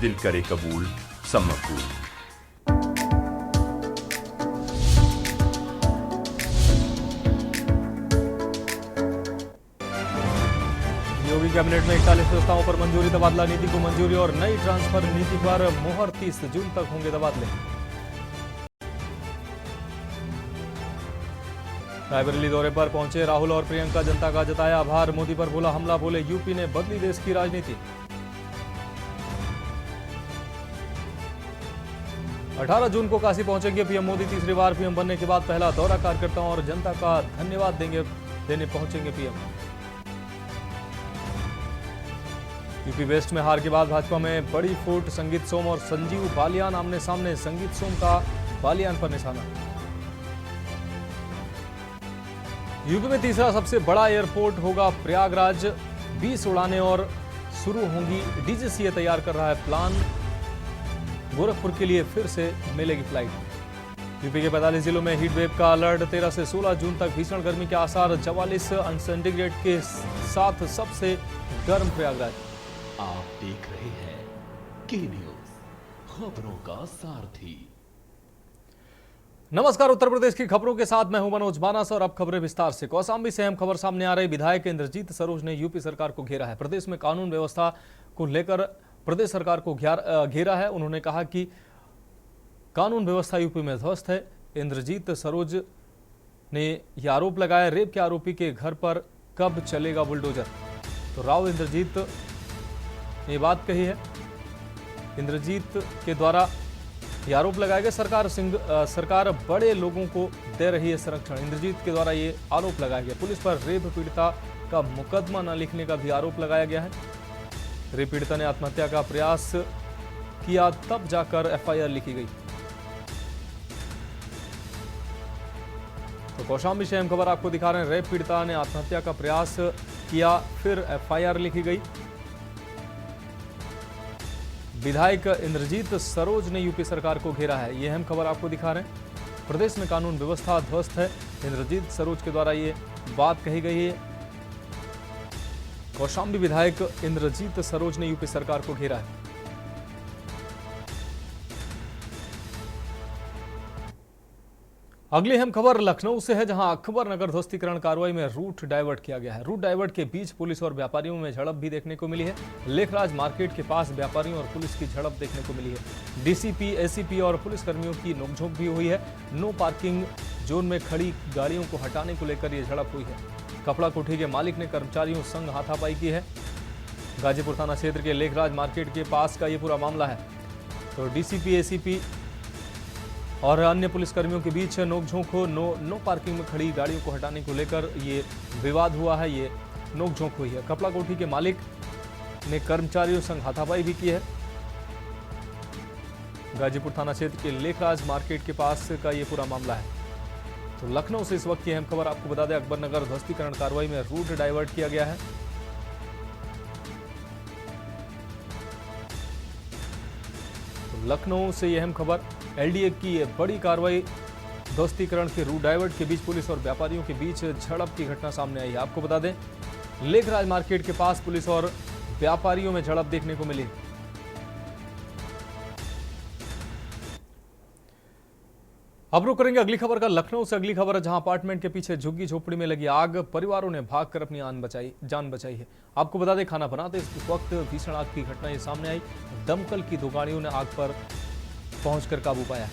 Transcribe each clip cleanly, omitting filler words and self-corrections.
दिल करे कबूल समकूल। योगी कैबिनेट में 41 प्रस्तावों पर मंजूरी, तबादला नीति को मंजूरी और नई ट्रांसफर नीति पर मुहर 30 जून तक होंगे तबादले। रायबरेली दौरे पर पहुंचे राहुल और प्रियंका, जनता का जताया आभार, मोदी पर बोला हमला, बोले यूपी ने बदली देश की राजनीति। 18 जून को काशी पहुंचेंगे पीएम मोदी, तीसरी बार पीएम बनने के बाद पहला दौरा, कार्यकर्ताओं और जनता का धन्यवाद देने पहुंचेंगे पीएम। यूपी वेस्ट में हार के बाद भाजपा में बड़ी फूट, संगीत सोम और संजीव बालियान आमने सामने, संगीत सोम का बालियान पर निशाना। यूपी में तीसरा सबसे बड़ा एयरपोर्ट होगा प्रयागराज, 20 उड़ानें और शुरू होंगी, डीजीसीए तैयार कर रहा है प्लान, गोरखपुर के लिए फिर से मिलेगी फ्लाइट। यूपी के 45 जिलों में हीट वेव का अलर्ट, 13 से 16 जून तक भीषण गर्मी के आसार, 44 अंश सेंटीग्रेड के साथ सबसे गर्म प्रयागराज। आप देख रहे हैं के न्यूज, खबरों का सारथी। नमस्कार, उत्तर प्रदेश की खबरों के साथ मैं हूं मनोज मानस और अब खबरें विस्तार से। कौशाम्बी से अहम खबर सामने आ रही, विधायक इंद्रजीत सरोज ने यूपी सरकार को घेरा है। प्रदेश में कानून व्यवस्था को लेकर प्रदेश सरकार को घेरा है। उन्होंने कहा कि कानून व्यवस्था यूपी में ध्वस्त है। इंद्रजीत सरोज ने यह आरोप लगाया, रेप के आरोपी के घर पर कब चलेगा बुलडोजर। तो राव इंद्रजीत ने बात कही है। इंद्रजीत के द्वारा यह आरोप लगाया गया, सरकार बड़े लोगों को दे रही है संरक्षण। इंद्रजीत के द्वारा ये आरोप लगाया गया। पुलिस पर रेप पीड़िता का मुकदमा न लिखने का भी आरोप लगाया गया है। रेप पीड़िता ने आत्महत्या का प्रयास किया, तब जाकर एफआईआर लिखी गई। तो कौशाम्बी से अहम खबर आपको दिखा रहे हैं, रेप पीड़िता ने आत्महत्या का प्रयास किया, फिर एफआईआर लिखी गई। विधायक इंद्रजीत सरोज ने यूपी सरकार को घेरा है, यह अहम खबर आपको दिखा रहे हैं। प्रदेश में कानून व्यवस्था ध्वस्त है, इंद्रजीत सरोज के द्वारा ये बात कही गई है। कौशाम्बी विधायक इंद्रजीत सरोज ने यूपी सरकार को घेरा है। अगली अहम खबर लखनऊ से है, जहां अकबर नगर ध्वस्तीकरण कार्रवाई में रूट डाइवर्ट किया गया है। रूट डाइवर्ट के बीच पुलिस और व्यापारियों में झड़प भी देखने को मिली है। लेखराज मार्केट के पास व्यापारियों और पुलिस की झड़प देखने को मिली है। डीसीपी, एसीपी और पुलिसकर्मियों की नोकझोंक भी हुई है। नो पार्किंग जोन में खड़ी गाड़ियों को हटाने को लेकर यह झड़प हुई है। कपड़ा कोठी के मालिक ने कर्मचारियों संग हाथापाई की है। गाजीपुर थाना क्षेत्र के लेखराज मार्केट के पास का ये पूरा मामला है। तो डीसीपी, एसीपी और अन्य पुलिसकर्मियों के बीच नोकझोंक हो, नो पार्किंग में खड़ी गाड़ियों को हटाने को लेकर ये विवाद हुआ है, ये नोकझोंक हुई है। कपड़ा कोठी के मालिक ने कर्मचारियों संग हाथापाई भी की है। गाजीपुर थाना क्षेत्र के लेखराज मार्केट के पास का ये पूरा मामला है। तो लखनऊ से इस वक्त की अहम खबर आपको बता दें, अकबर नगर ध्वस्तीकरण कार्रवाई में रूट डाइवर्ट किया गया है। तो लखनऊ से यह अहम खबर, एलडीए की ये बड़ी कार्रवाई, ध्वस्तीकरण के रूट डाइवर्ट के बीच पुलिस और व्यापारियों के बीच झड़प की घटना सामने आई है। आपको बता दें, लेखराज मार्केट के पास पुलिस और व्यापारियों में झड़प देखने को मिली। अब रुक करेंगे अगली खबर का। लखनऊ से अगली खबर है, जहां अपार्टमेंट के पीछे झुग्गी झोपड़ी में लगी आग, परिवारों ने भागकर अपनी जान बचाई है। आपको बता दें, खाना बनाते इस वक्त भीषण आग की घटना ये सामने आई। दमकल की 2 गाड़ियों ने आग पर पहुंचकर काबू पाया।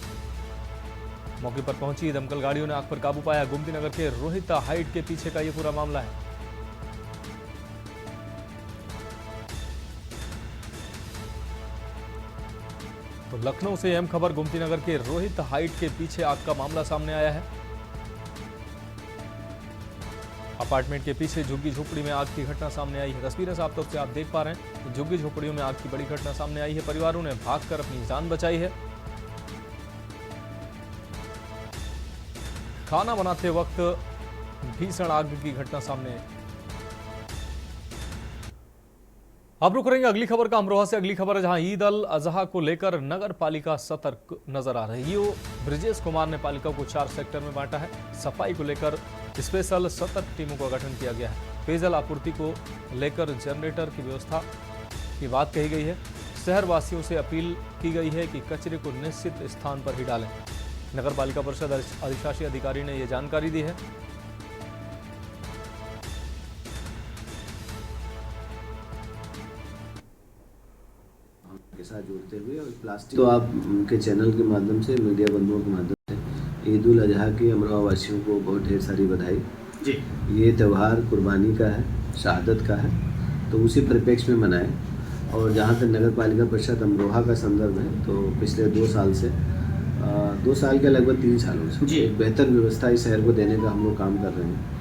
मौके पर पहुंची दमकल गाड़ियों ने आग पर काबू पाया। गोमती नगर के रोहित हाइट के पीछे का यह पूरा मामला है। तो लखनऊ से अहम खबर, गोमती नगर के रोहित हाइट के पीछे आग का मामला सामने आया है। अपार्टमेंट के पीछे झुग्गी झोपड़ी में आग की घटना सामने आई है। तस्वीरें साफ तौर से आप देख पा रहे हैं कि झुग्गी झोपड़ियों में आग की बड़ी घटना सामने आई है। परिवारों ने भागकर अपनी जान बचाई है। खाना बनाते वक्त भीषण आग की घटना सामने आई। अब रुक करेंगे अगली खबर का। अमरोहा से अगली खबर है, जहां ईद अल अजहा को लेकर नगर पालिका सतर्क नजर आ रही है। ब्रिजेश कुमार ने पालिका को 4 सेक्टर में बांटा है। सफाई को लेकर स्पेशल सतर्क टीमों का गठन किया गया है। पेयजल आपूर्ति को लेकर जनरेटर की व्यवस्था की बात कही गई है। शहर वासियों से अपील की गई है कि कचरे को निश्चित स्थान पर ही डालें। नगर पालिका परिषद अधिशासी अधिकारी ने यह जानकारी दी है। के साथ जोड़ते हुए और प्लास्टिक तो आप उनके चैनल के माध्यम से, मीडिया बंधुओं के माध्यम से ईद उल अजहा की अमरोहा वासियों को बहुत ढेर सारी बधाई जी। ये त्यौहार कुर्बानी का है, शहादत का है, तो उसी परिप्रेक्ष्य में मनाएं। और जहाँ तक नगर पालिका परिषद अमरोहा का संदर्भ है, तो पिछले 2 साल से 2 साल के लगभग 3 सालों से एक बेहतर व्यवस्था इस शहर को देने का हम लोग काम कर रहे हैं।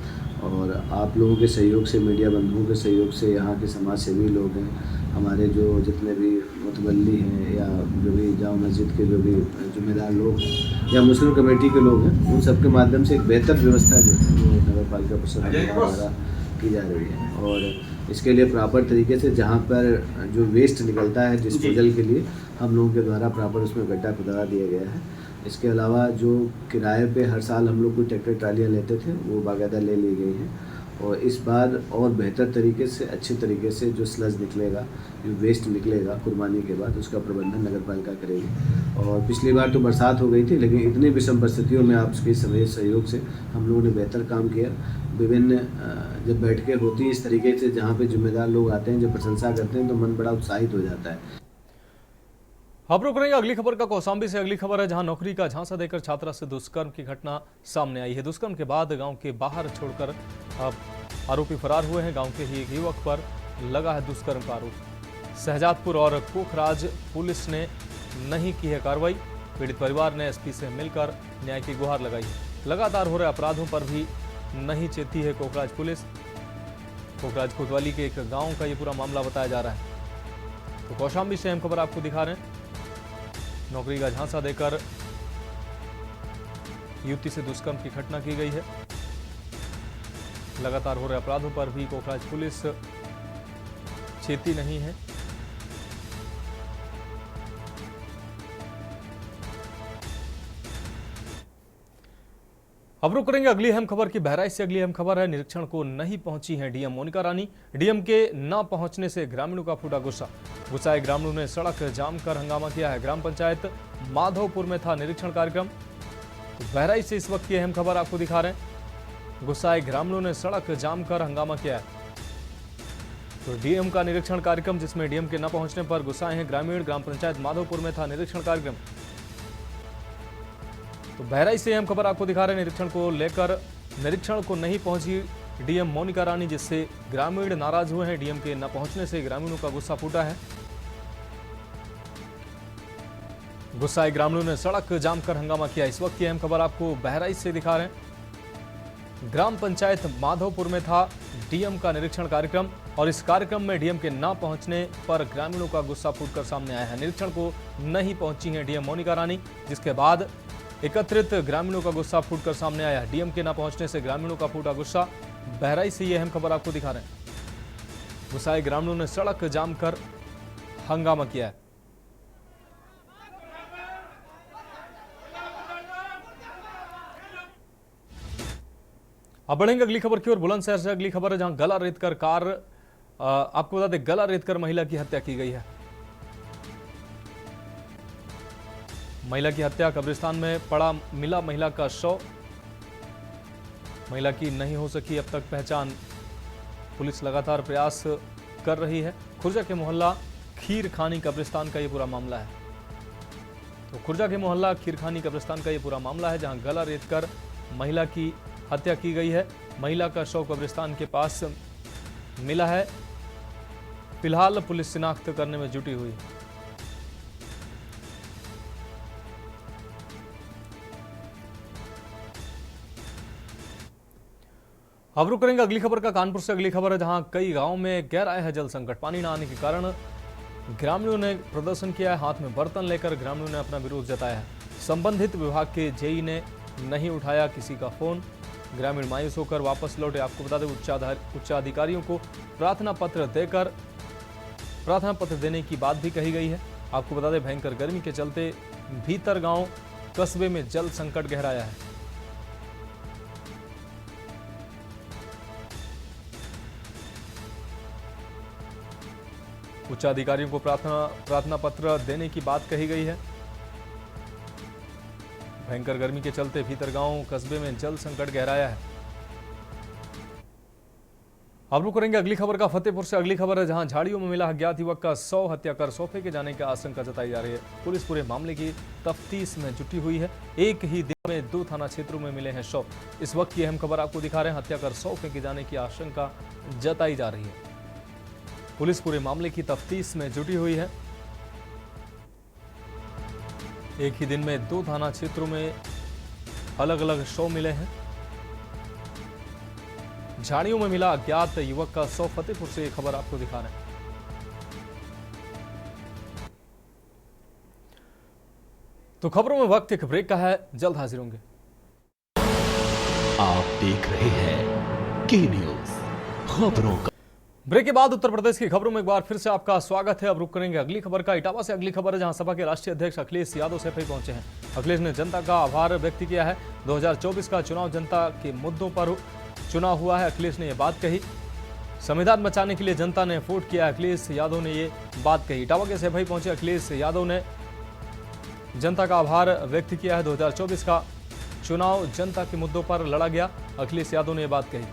और आप लोगों के सहयोग से, मीडिया बंधुओं के सहयोग से, यहाँ के समाज सेवी लोग हैं, हमारे जो जितने भी मुतवल्ली हैं या जो भी जामा मस्जिद के जो भी जिम्मेदार लोग हैं या मुस्लिम कमेटी के लोग हैं, उन सब के माध्यम से एक बेहतर व्यवस्था जो है वो नगर पालिका परिषद द्वारा की जा रही है। और इसके लिए प्रॉपर तरीके से जहाँ पर जो वेस्ट निकलता है डिस्पोजल के लिए हम लोगों के द्वारा प्रॉपर उसमें गड्ढा खुदा दिया गया है। इसके अलावा जो किराए पे हर साल हम लोग कोई ट्रैक्टर ट्रालियाँ लेते थे, वो बाकायदा ले ली गई हैं। और इस बार और बेहतर तरीके से, अच्छे तरीके से जो स्लज निकलेगा, जो वेस्ट निकलेगा कुर्बानी के बाद, उसका प्रबंधन नगर पालिका करेगी। और पिछली बार तो बरसात हो गई थी, लेकिन इतनी विषम परिस्थितियों में आपके सभी सहयोग से हम लोगों ने बेहतर काम किया। विभिन्न जब बैठकें होती हैं इस तरीके से, जहाँ पे जिम्मेदार लोग आते हैं, जब प्रशंसा करते हैं, तो मन बड़ा उत्साहित हो जाता है। अब रुक रहे हैं अगली खबर का कौशाम्बी से। अगली खबर है जहां नौकरी का झांसा देकर छात्रा से दुष्कर्म की घटना सामने आई है। दुष्कर्म के बाद गांव के बाहर छोड़कर आरोपी फरार हुए हैं। गांव के ही एक युवक पर लगा है दुष्कर्म का आरोप। शहजादपुर और कोखराज पुलिस ने नहीं की है कार्रवाई। पीड़ित परिवार ने एसपी से मिलकर न्याय की गुहार लगाई है। लगातार हो रहे अपराधों पर भी नहीं चेती है कोखराज पुलिस। कोखराज कोतवाली के एक गाँव का ये पूरा मामला बताया जा रहा है। तो कौशाम्बी से अहम खबर आपको दिखा रहे हैं। नौकरी का झांसा देकर युवती से दुष्कर्म की घटना की गई है। लगातार हो रहे अपराधों पर भी कोखराज पुलिस चेती नहीं है। अब रुक करेंगे अगली अहम खबर की। बहराइच से अगली अहम खबर है। निरीक्षण को नहीं पहुंची है डीएम मोनिका रानी। डीएम के न पहुंचने से ग्रामीणों का फूटा गुस्सा। गुस्साए ग्रामीणों ने सड़क जाम कर हंगामा किया है। ग्राम पंचायत माधोपुर में था निरीक्षण कार्यक्रम। तो बहराइच से इस वक्त की अहम खबर आपको दिखा रहे हैं। गुस्साए ग्रामीणों ने सड़क जाम कर हंगामा किया है। तो डीएम का निरीक्षण कार्यक्रम, जिसमें डीएम के न पहुंचने पर गुस्साए हैं ग्रामीण। ग्राम पंचायत माधोपुर में था निरीक्षण कार्यक्रम। तो बहराइच से अहम खबर आपको दिखा रहे हैं। निरीक्षण को लेकर निरीक्षण को नहीं पहुंची डीएम मोनिका रानी, जिससे ग्रामीण नाराज हुए हैं। डीएम के न पहुंचने से ग्रामीणों का गुस्सा फूटा है। गुस्साए ग्रामीणों ने सड़क जाम कर हंगामा किया। इस वक्त की अहम खबर आपको बहराइच से दिखा रहे हैं। ग्राम पंचायत माधोपुर में था डीएम का निरीक्षण कार्यक्रम और इस कार्यक्रम में डीएम के न पहुंचने पर ग्रामीणों का गुस्सा फूटकर सामने आया है। निरीक्षण को नहीं पहुंची हैं डीएम मोनिका रानी, जिसके बाद एकत्रित ग्रामीणों का गुस्सा फूटकर सामने आया है। डीएम के न पहुंचने से ग्रामीणों का फूटा गुस्सा। बहराइच से ये अहम खबर आपको दिखा रहे हैं। गुस्साए ग्रामीणों ने सड़क जाम कर हंगामा किया है। अब बढ़ेंगे अगली खबर की ओर। बुलंदशहर से अगली खबर है, जहां गला रेत कर कार आपको बता दें, गला रेत कर महिला की हत्या की गई है। महिला की हत्या, कब्रिस्तान में पड़ा मिला महिला का शव। महिला की नहीं हो सकी अब तक पहचान। पुलिस लगातार प्रयास कर रही है। खुर्जा के मोहल्ला खीरखानी कब्रिस्तान का ये पूरा मामला है। तो खुर्जा के मोहल्ला खीरखानी कब्रिस्तान का ये पूरा मामला है, जहां गला रेत कर महिला की हत्या की गई है। महिला का शव कब्रिस्तान के पास मिला है। फिलहाल पुलिस शिनाख्त करने में जुटी हुई है। अब रुक करेंगे अगली खबर का। कानपुर से अगली खबर है, जहां कई गांवों में गहरा है जल संकट। पानी न आने के कारण ग्रामीणों ने प्रदर्शन किया है। हाथ में बर्तन लेकर ग्रामीणों ने अपना विरोध जताया है। संबंधित विभाग के जेई ने नहीं उठाया किसी का फोन। ग्रामीण मायूस होकर वापस लौटे। आपको बता दें, उच्चाधिकारियों को प्रार्थना पत्र देने की बात भी कही गई है। आपको बता दें, भयंकर गर्मी के चलते भीतर गांव कस्बे में जल संकट गहराया है। उच्च अधिकारियों को प्रार्थना पत्र देने की बात कही गई है। भयंकर गर्मी के चलते भीतरगांव कस्बे में जल संकट गहराया है। अब रुक करेंगे अगली खबर का फतेहपुर से। अगली खबर है जहां झाड़ियों में मिला अज्ञात युवक का 100 हत्या कर सौ फेंके जाने की आशंका जताई जा रही है। पुलिस पूरे मामले की तफ्तीश में जुटी हुई है। एक ही दिन में 2 थाना क्षेत्रों में मिले हैं शव। इस वक्त की अहम खबर आपको दिखा रहे हैं। हत्या कर 100 फेंके जाने की आशंका जताई जा रही है। पुलिस पूरे मामले की तफ्तीश में जुटी हुई है। एक ही दिन में 2 थाना क्षेत्रों में अलग अलग शव मिले हैं। झाड़ियों में मिला अज्ञात युवक का 100। फतेहपुर से खबर आपको दिखा रहे हैं। तो खबरों में वक्त एक ब्रेक का है, जल्द हाजिर होंगे। आप देख रहे हैं के न्यूज खबरों का। ब्रेक के बाद उत्तर प्रदेश की खबरों में एक बार फिर से आपका स्वागत है। अब रुक करेंगे अगली खबर का। इटावा से अगली खबर है जहां सपा के राष्ट्रीय अध्यक्ष अखिलेश यादव सैफई पहुंचे हैं। अखिलेश ने जनता का आभार व्यक्त किया है। 2024 का चुनाव जनता के मुद्दों पर चुनाव हुआ है। अखिलेश ने यह बात कही। संविधान बचाने के लिए जनता ने वोट किया। अखिलेश यादव ने ये बात कही। इटावा के सैफई पहुंचे अखिलेश यादव ने जनता का आभार व्यक्त किया है। 2024 का चुनाव जनता के मुद्दों पर लड़ा गया। अखिलेश यादव ने यह बात कही।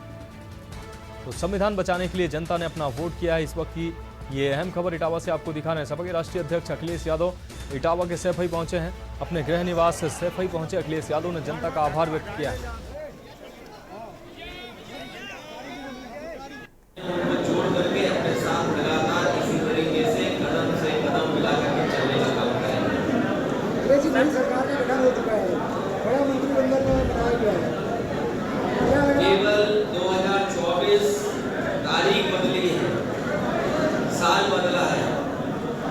तो संविधान बचाने के लिए जनता ने अपना वोट किया है। इस वक्त की ये अहम खबर इटावा से आपको दिखा रहे हैं। सपा के राष्ट्रीय अध्यक्ष अखिलेश यादव इटावा के सैफई पहुंचे हैं। अपने गृह निवास से सैफई पहुंचे अखिलेश यादव ने जनता का आभार व्यक्त किया है। सरकार ने गठन हो चुका है, बड़ा मंत्रिमंडल में बनाया गया है। केवल 2024 तारीख बदली है, साल बदला है,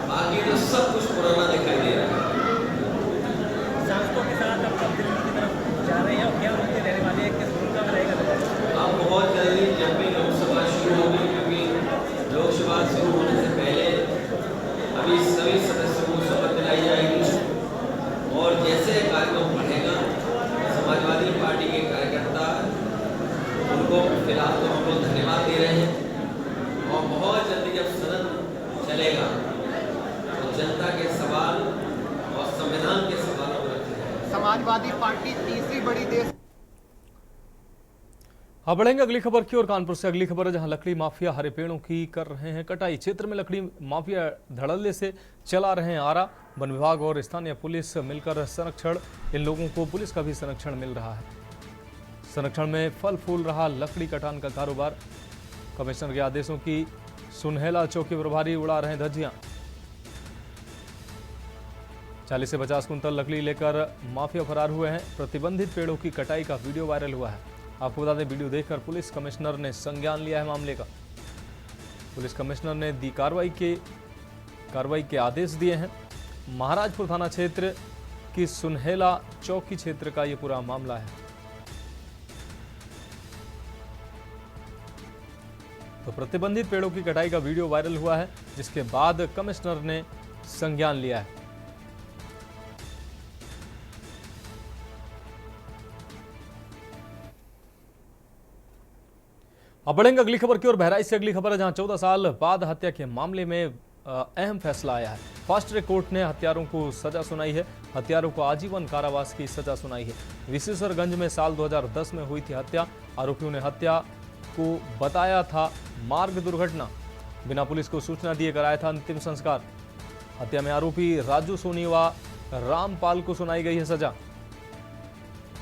बाकी तो सब कुछ पुराना दिखाई दे रहा है। सांसदों के साथ अब दिल्ली की तरफ जा रहे हैं और क्या उनके रहने वाले हैं, किस भूमिका में रहेगा? अब बहुत जल्दी जब भी लोकसभा शुरू होगी, क्योंकि लोकसभा शुरू होने से पहले अभी सभी सदस्यों को शपथ दिलाई जाएगी और जैसे कार्यक्रम बढ़ेगा समाजवादी पार्टी के कार्यकर्ता उनको फिलहाल तो हम लोग धन्यवाद दे रहे हैं और बहुत जल्दी जब सदन चलेगा तो जनता के सवाल और संविधान के सवालों को रखे जाएंगे। समाजवादी पार्टी तीसरी बड़ी देश। अब बढ़ेंगे अगली खबर की ओर। कानपुर से अगली खबर है जहां लकड़ी माफिया हरे पेड़ों की कर रहे हैं कटाई। क्षेत्र में लकड़ी माफिया धड़ल्ले से चला रहे हैं आरा। वन विभाग और स्थानीय पुलिस मिलकर संरक्षण, इन लोगों को पुलिस का भी संरक्षण मिल रहा है। संरक्षण में फल फूल रहा लकड़ी कटान का कारोबार। कमिश्नर के आदेशों की सुनहेला चौकी प्रभारी उड़ा रहे धज्जियां। 40 से 50 कुंतल लकड़ी लेकर माफिया फरार हुए हैं। प्रतिबंधित पेड़ों की कटाई का वीडियो वायरल हुआ है। आपको बता दें, वीडियो देखकर पुलिस कमिश्नर ने संज्ञान लिया है मामले का। पुलिस कमिश्नर ने दी कार्रवाई के आदेश दिए हैं। महाराजपुर थाना क्षेत्र की सुनहेला चौकी क्षेत्र का यह पूरा मामला है। तो प्रतिबंधित पेड़ों की कटाई का वीडियो वायरल हुआ है, जिसके बाद कमिश्नर ने संज्ञान लिया है। अब बढ़ेंगे अगली खबर की ओर। बहराइच से अगली खबर है जहां 14 साल बाद हत्या के मामले में अहम फैसला आया है। फास्ट ट्रैक कोर्ट ने हत्यारों को सजा सुनाई है। हत्यारों को आजीवन कारावास की सजा सुनाई है। विशेश्वरगंज में साल 2010 में हुई थी हत्या। आरोपियों ने हत्या को बताया था मार्ग दुर्घटना। बिना पुलिस को सूचना दिए कराया था अंतिम संस्कार। हत्या में आरोपी राजू सोनी व रामपाल को सुनाई गई है सजा।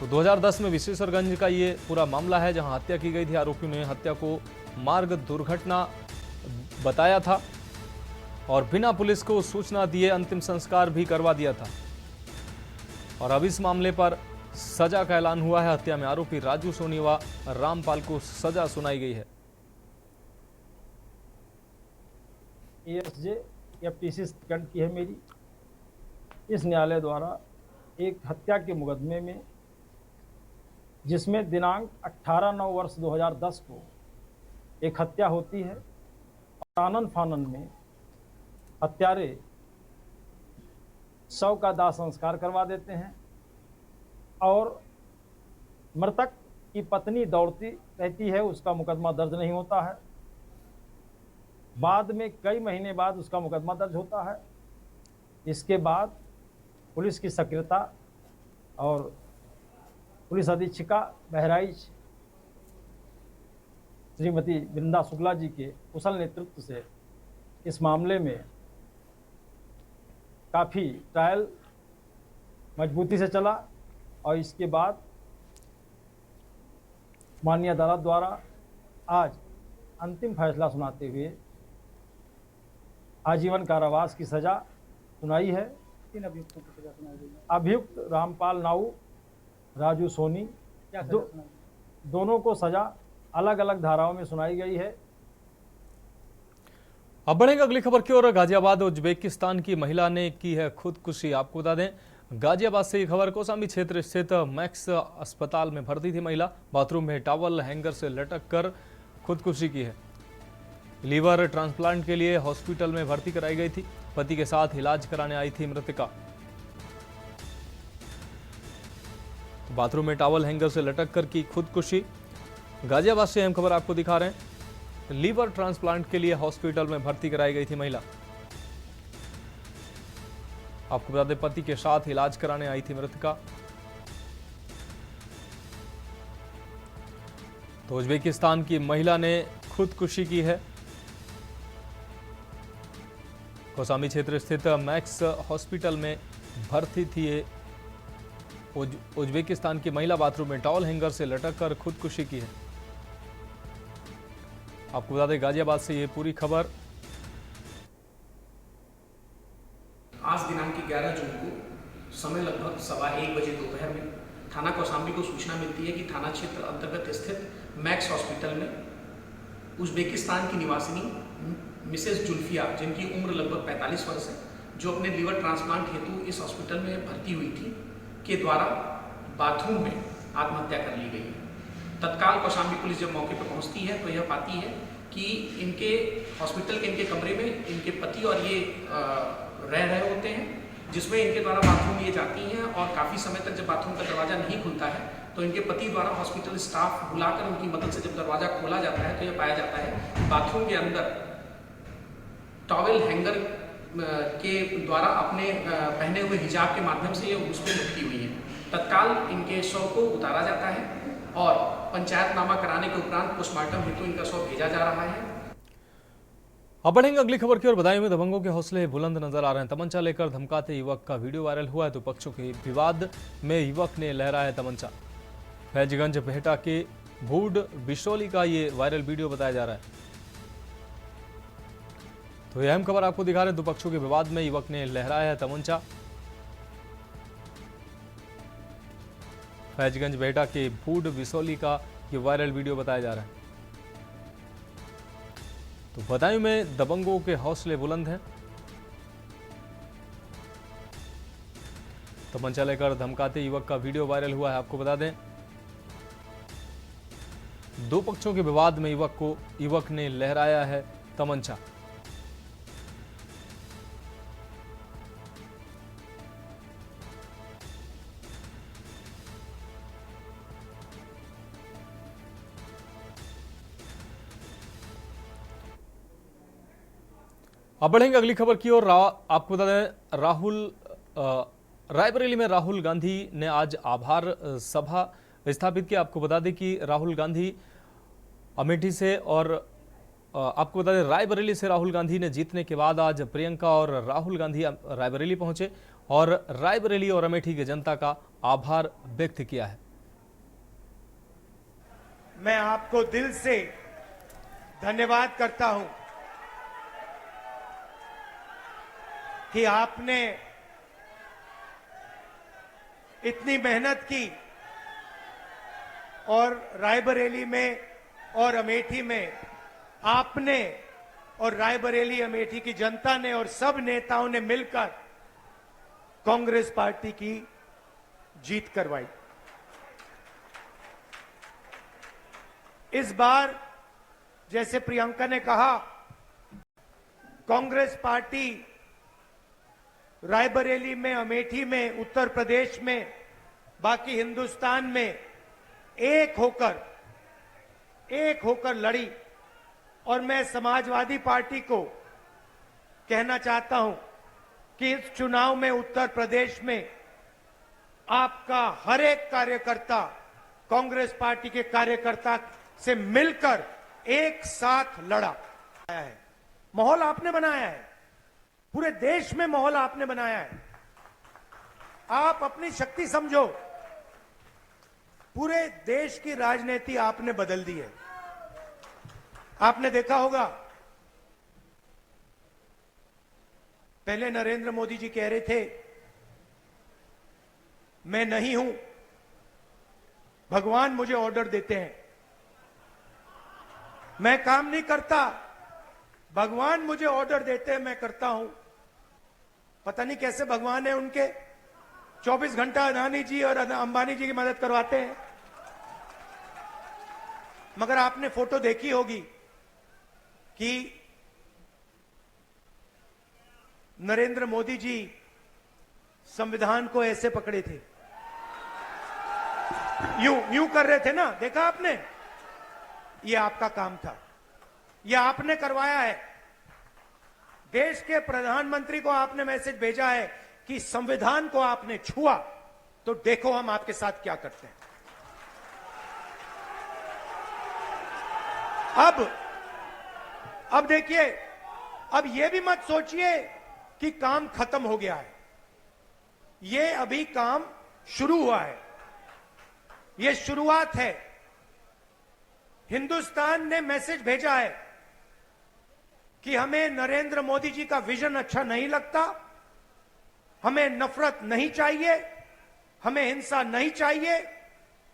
तो 2010 में विशेश्वरगंज का ये पूरा मामला है जहां हत्या की गई थी। आरोपियों ने हत्या को मार्ग दुर्घटना बताया था और बिना पुलिस को सूचना दिए अंतिम संस्कार भी करवा दिया था। और अब इस मामले पर सजा का ऐलान हुआ है। हत्या में आरोपी राजू सोनी व रामपाल को सजा सुनाई गई है। ASJ FTC सेकंड की है मेरी। इस न्यायालय द्वारा एक हत्या के मुकदमे में, जिसमें दिनांक 18/9/2010 को एक हत्या होती है और आनन फानन में हत्यारे शव का दाह संस्कार करवा देते हैं और मृतक की पत्नी दौड़ती रहती है, उसका मुकदमा दर्ज नहीं होता है। बाद में कई महीने बाद उसका मुकदमा दर्ज होता है। इसके बाद पुलिस की सक्रियता और पुलिस अधीक्षिका बहराइच श्रीमती वृंदा शुक्ला जी के कुशल नेतृत्व से इस मामले में काफ़ी ट्रायल मजबूती से चला और इसके बाद माननीय अदालत द्वारा आज अंतिम फैसला सुनाते हुए आजीवन कारावास की सज़ा सुनाई है। तीन अभियुक्तों को सजा सुनाई गई। अभियुक्त रामपाल नाऊ, राजू सोनी क्या सजा सुनाई गई? दोनों को सजा अलग अलग धाराओं में सुनाई गई है। अब बढ़ेंगे अगली खबर की ओर। गाजियाबाद उज्बेकिस्तान की महिला ने की है खुदकुशी। आपको बता दें गाजियाबाद से ये खबर, कौसाम्बी क्षेत्र स्थित मैक्स अस्पताल में भर्ती थी महिला, बाथरूम में टॉवल हैंगर से लटक कर खुदकुशी की है। लीवर ट्रांसप्लांट के लिए हॉस्पिटल में भर्ती कराई गई थी। पति के साथ इलाज कराने आई थी मृतका। तो बाथरूम में टॉवल हैंगर से लटक कर की खुदकुशी। गाजियाबाद से अहम खबर आपको दिखा रहे हैं। लीवर ट्रांसप्लांट के लिए हॉस्पिटल में भर्ती कराई गई थी महिला। आपको बता दें पति के साथ इलाज कराने आई थी मृतका। तो उज्बेकिस्तान की महिला ने खुदकुशी की है। कौसाम्बी क्षेत्र स्थित मैक्स हॉस्पिटल में भर्ती थी ये उज्बेकिस्तान की महिला। बाथरूम में टॉवल हैंगर से लटक कर खुदकुशी की है। आपको बता दें गाजियाबाद से ये पूरी खबर। आज दिनांक 11 जून को समय लगभग 1:15 बजे दोपहर में थाना कौसाम्बी को सूचना मिलती है कि थाना क्षेत्र अंतर्गत स्थित मैक्स हॉस्पिटल में उज्बेकिस्तान की निवासिनी मिसेस जुल्फिया, जिनकी उम्र लगभग 45 वर्ष है, जो अपने लीवर ट्रांसप्लांट हेतु इस हॉस्पिटल में भर्ती हुई थी, के द्वारा बाथरूम में आत्महत्या कर ली गई है। तत्काल कौसाम्बी पुलिस जब मौके पर पहुंचती है तो यह पाती है कि इनके हॉस्पिटल के इनके कमरे में इनके पति और ये रह रहे होते हैं, जिसमें इनके द्वारा बाथरूम लिए जाती हैं और काफ़ी समय तक जब बाथरूम का दरवाज़ा नहीं खुलता है तो इनके पति द्वारा हॉस्पिटल स्टाफ बुलाकर उनकी मदद से जब दरवाज़ा खोला जाता है तो यह पाया जाता है बाथरूम के अंदर टॉवेल हैंगर के द्वारा अपने पहने हुए हिजाब के माध्यम से ये उस पर लटकी हुई है। तत्काल इनके शव को उतारा जाता है और पंचायतनामा कराने के उपरांत पोस्टमार्टम हेतु इनका शव भेजा जा रहा है। अब बढ़ेंगे अगली खबर की ओर। बदायूं में दबंगों के हौसले बुलंद नजर आ रहे हैं। तमंचा लेकर धमकाते युवक का वीडियो वायरल हुआ है। तो पक्षों के विवाद में युवक ने लहराया तमंचा। फैजगंज बेहटा के भूड बिशोली का ये वायरल वीडियो बताया जा रहा है। तो यह अहम खबर आपको दिखा रहे हैं। दुपक्षों के विवाद में युवक ने लहराया है तमंचा। फैजगंज बेहटा के भूड बिशोली का ये वायरल वीडियो बताया जा रहा है। तो बदायूं में दबंगों के हौसले बुलंद हैं। तमंचा लेकर धमकाते युवक का वीडियो वायरल हुआ है। आपको बता दें दो पक्षों के विवाद में युवक ने लहराया है तमंचा। अब बढ़ेंगे अगली खबर की ओर। आपको बता दें रायबरेली में राहुल गांधी ने आज आभार सभा स्थापित की। आपको बता दें कि राहुल गांधी अमेठी से और आपको बता दें रायबरेली से राहुल गांधी ने जीतने के बाद आज प्रियंका और राहुल गांधी रायबरेली पहुंचे और रायबरेली और अमेठी की जनता का आभार व्यक्त किया है। मैं आपको दिल से धन्यवाद करता हूं कि आपने इतनी मेहनत की और रायबरेली में और अमेठी में आपने और रायबरेली अमेठी की जनता ने और सब नेताओं ने मिलकर कांग्रेस पार्टी की जीत करवाई। इस बार जैसे प्रियंका ने कहा, कांग्रेस पार्टी रायबरेली में, अमेठी में, उत्तर प्रदेश में, बाकी हिंदुस्तान में एक होकर लड़ी और मैं समाजवादी पार्टी को कहना चाहता हूं कि इस चुनाव में उत्तर प्रदेश में आपका हर एक कार्यकर्ता कांग्रेस पार्टी के कार्यकर्ता से मिलकर एक साथ लड़ा है। माहौल आपने बनाया है, पूरे देश में माहौल आपने बनाया है। आप अपनी शक्ति समझो, पूरे देश की राजनीति आपने बदल दी है। आपने देखा होगा, पहले नरेंद्र मोदी जी कह रहे थे मैं नहीं हूं, भगवान मुझे ऑर्डर देते हैं, मैं काम नहीं करता, भगवान मुझे ऑर्डर देते हैं, मैं करता हूं। पता नहीं कैसे भगवान है उनके, 24 घंटा अदानी जी और अंबानी जी की मदद करवाते हैं। मगर आपने फोटो देखी होगी कि नरेंद्र मोदी जी संविधान को ऐसे पकड़े थे, यूं कर रहे थे ना, देखा आपने? ये आपका काम था, ये आपने करवाया है। देश के प्रधानमंत्री को आपने मैसेज भेजा है कि संविधान को आपने छुआ तो देखो हम आपके साथ क्या करते हैं। अब देखिए, अब ये भी मत सोचिए कि काम खत्म हो गया है, ये अभी काम शुरू हुआ है, ये शुरुआत है। हिंदुस्तान ने मैसेज भेजा है कि हमें नरेंद्र मोदी जी का विजन अच्छा नहीं लगता, हमें नफरत नहीं चाहिए, हमें हिंसा नहीं चाहिए,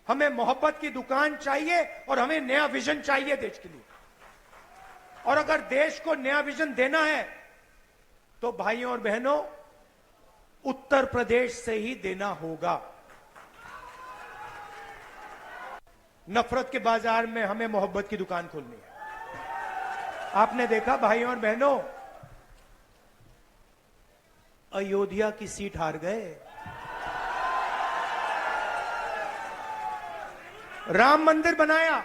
हमें मोहब्बत की दुकान चाहिए और हमें नया विजन चाहिए देश के लिए। और अगर देश को नया विजन देना है तो भाइयों और बहनों, उत्तर प्रदेश से ही देना होगा। नफरत के बाजार में हमें मोहब्बत की दुकान खोलनी है। आपने देखा भाइयों और बहनों, अयोध्या की सीट हार गए, राम मंदिर बनाया,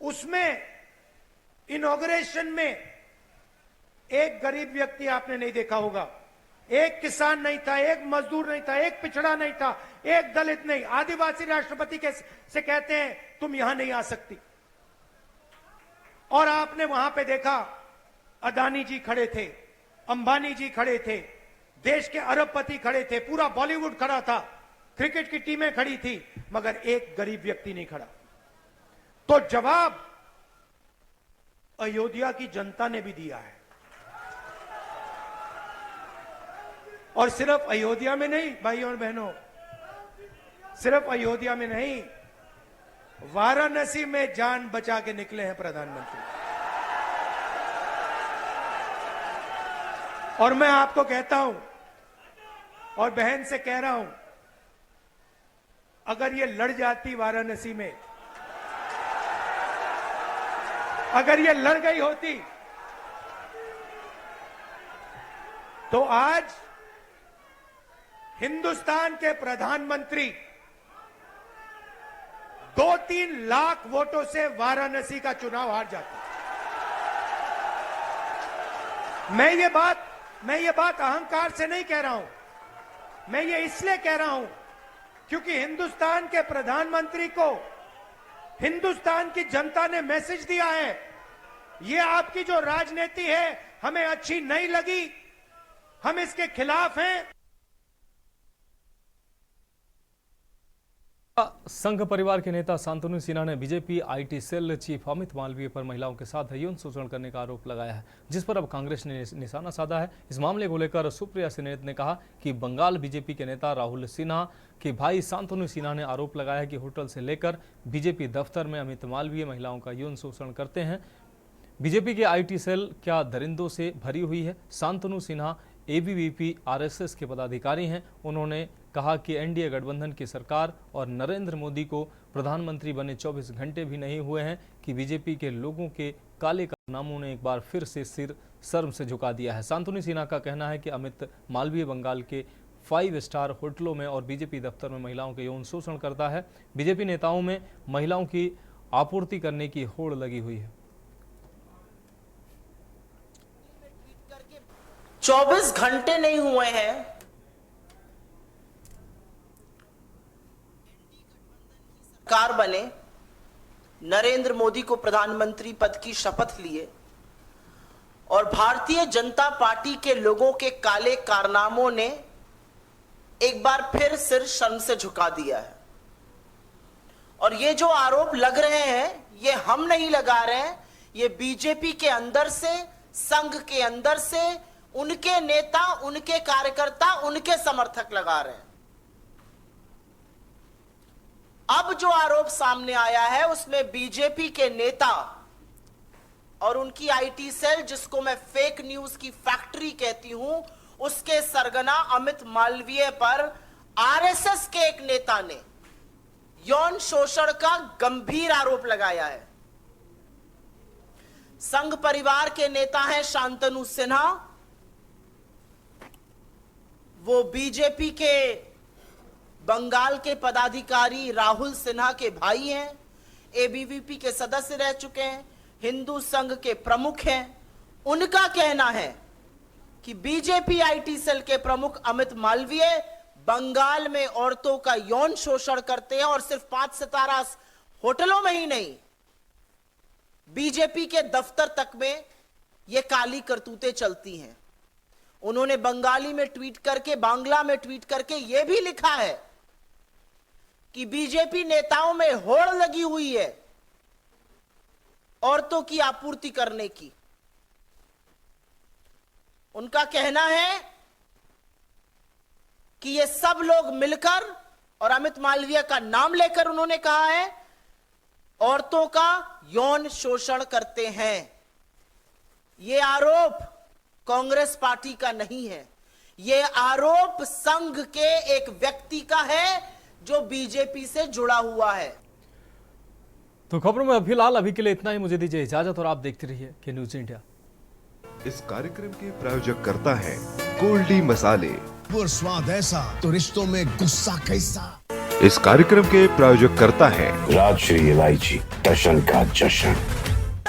उसमें इनॉग्रेशन में एक गरीब व्यक्ति आपने नहीं देखा होगा, एक किसान नहीं था, एक मजदूर नहीं था, एक पिछड़ा नहीं था, एक दलित नहीं, आदिवासी राष्ट्रपति से कहते हैं तुम यहां नहीं आ सकती। और आपने वहां पे देखा अदानी जी खड़े थे, अंबानी जी खड़े थे, देश के अरबपति खड़े थे, पूरा बॉलीवुड खड़ा था, क्रिकेट की टीमें खड़ी थी, मगर एक गरीब व्यक्ति नहीं खड़ा। तो जवाब अयोध्या की जनता ने भी दिया है। और सिर्फ अयोध्या में नहीं भाइयों और बहनों, सिर्फ अयोध्या में नहीं, वाराणसी में जान बचा के निकले हैं प्रधानमंत्री। और मैं आपको कहता हूं और बहन से कह रहा हूं, अगर ये लड़ जाती वाराणसी में, अगर ये लड़ गई होती तो आज हिंदुस्तान के प्रधानमंत्री 2-3 लाख वोटों से वाराणसी का चुनाव हार जाते। मैं ये बात अहंकार से नहीं कह रहा हूं, मैं ये इसलिए कह रहा हूं क्योंकि हिंदुस्तान के प्रधानमंत्री को हिंदुस्तान की जनता ने मैसेज दिया है, ये आपकी जो राजनीति है हमें अच्छी नहीं लगी, हम इसके खिलाफ हैं। संघ परिवार के नेता शांतनु सिन्हा ने BJP IT cell chief Amit Malviya पर महिलाओं के साथ यौन शोषण करने का आरोप लगाया है, जिस पर अब कांग्रेस ने निशाना साधा है। इस मामले को लेकर सुप्रिया सेनेत ने कहा कि बंगाल बीजेपी के नेता राहुल सिन्हा के भाई शांतनु सिन्हा ने आरोप लगाया कि होटल से लेकर बीजेपी दफ्तर में अमित मालवीय महिलाओं का यौन शोषण करते हैं। बीजेपी के आईटी सेल क्या दरिंदों से भरी हुई है? शांतनु सिन्हा एबीवीपी आरएसएस के पदाधिकारी हैं। उन्होंने कहा कि एनडीए गठबंधन की सरकार और नरेंद्र मोदी को प्रधानमंत्री बने 24 घंटे भी नहीं हुए हैं कि बीजेपी के लोगों के काले कारनामों ने एक बार फिर से सिर शर्म से झुका दिया है। शांतनु सिन्हा का कहना है कि अमित मालवीय बंगाल के 5 स्टार होटलों में और बीजेपी दफ्तर में महिलाओं के यौन शोषण करता है। बीजेपी नेताओं में महिलाओं की आपूर्ति करने की होड़ लगी हुई है। 24 घंटे नहीं हुए हैं सरकार बने, नरेंद्र मोदी को प्रधानमंत्री पद की शपथ लिए और भारतीय जनता पार्टी के लोगों के काले कारनामों ने एक बार फिर सिर शर्म से झुका दिया है। और ये जो आरोप लग रहे हैं, ये हम नहीं लगा रहे हैं, ये बीजेपी के अंदर से, संघ के अंदर से उनके नेता, उनके कार्यकर्ता, उनके समर्थक लगा रहे हैं। अब जो आरोप सामने आया है उसमें बीजेपी के नेता और उनकी आईटी सेल, जिसको मैं फेक न्यूज की फैक्ट्री कहती हूं, उसके सरगना अमित मालवीय पर आरएसएस के एक नेता ने यौन शोषण का गंभीर आरोप लगाया है। संघ परिवार के नेता हैं शांतनु सिन्हा, वो बीजेपी के बंगाल के पदाधिकारी राहुल सिन्हा के भाई हैं, एबीवीपी के सदस्य रह चुके हैं, हिंदू संघ के प्रमुख हैं। उनका कहना है कि बीजेपी आईटी सेल के प्रमुख अमित मालवीय बंगाल में औरतों का यौन शोषण करते हैं और सिर्फ 5 सितारा होटलों में ही नहीं, बीजेपी के दफ्तर तक में यह काली करतूतें चलती हैं। उन्होंने बंगाली में ट्वीट करके, बांग्ला में ट्वीट करके यह भी लिखा है कि बीजेपी नेताओं में होड़ लगी हुई है औरतों की आपूर्ति करने की। उनका कहना है कि ये सब लोग मिलकर, और अमित मालवीय का नाम लेकर उन्होंने कहा है, औरतों का यौन शोषण करते हैं। ये आरोप कांग्रेस पार्टी का नहीं है, ये आरोप संघ के एक व्यक्ति का है जो बीजेपी से जुड़ा हुआ है। तो खबरों में फिलहाल अभी के लिए इतना ही। मुझे दीजिए इजाजत और आप देखते रहिए के न्यूज इंडिया। इस कार्यक्रम के प्रायोजक करता है गोल्डी मसाले, और स्वाद ऐसा तो रिश्तों में गुस्सा कैसा। इस कार्यक्रम के प्रायोजक करता है राजश्री इलायची, टशन का जश्न।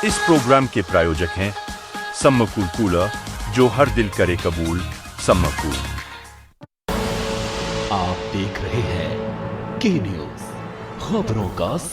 इस प्रोग्राम के प्रायोजक हैं सम्मकूल कूलर, जो हर दिल करे कबूल। सम्मकूल। आप देख रहे हैं के न्यूज, खबरों का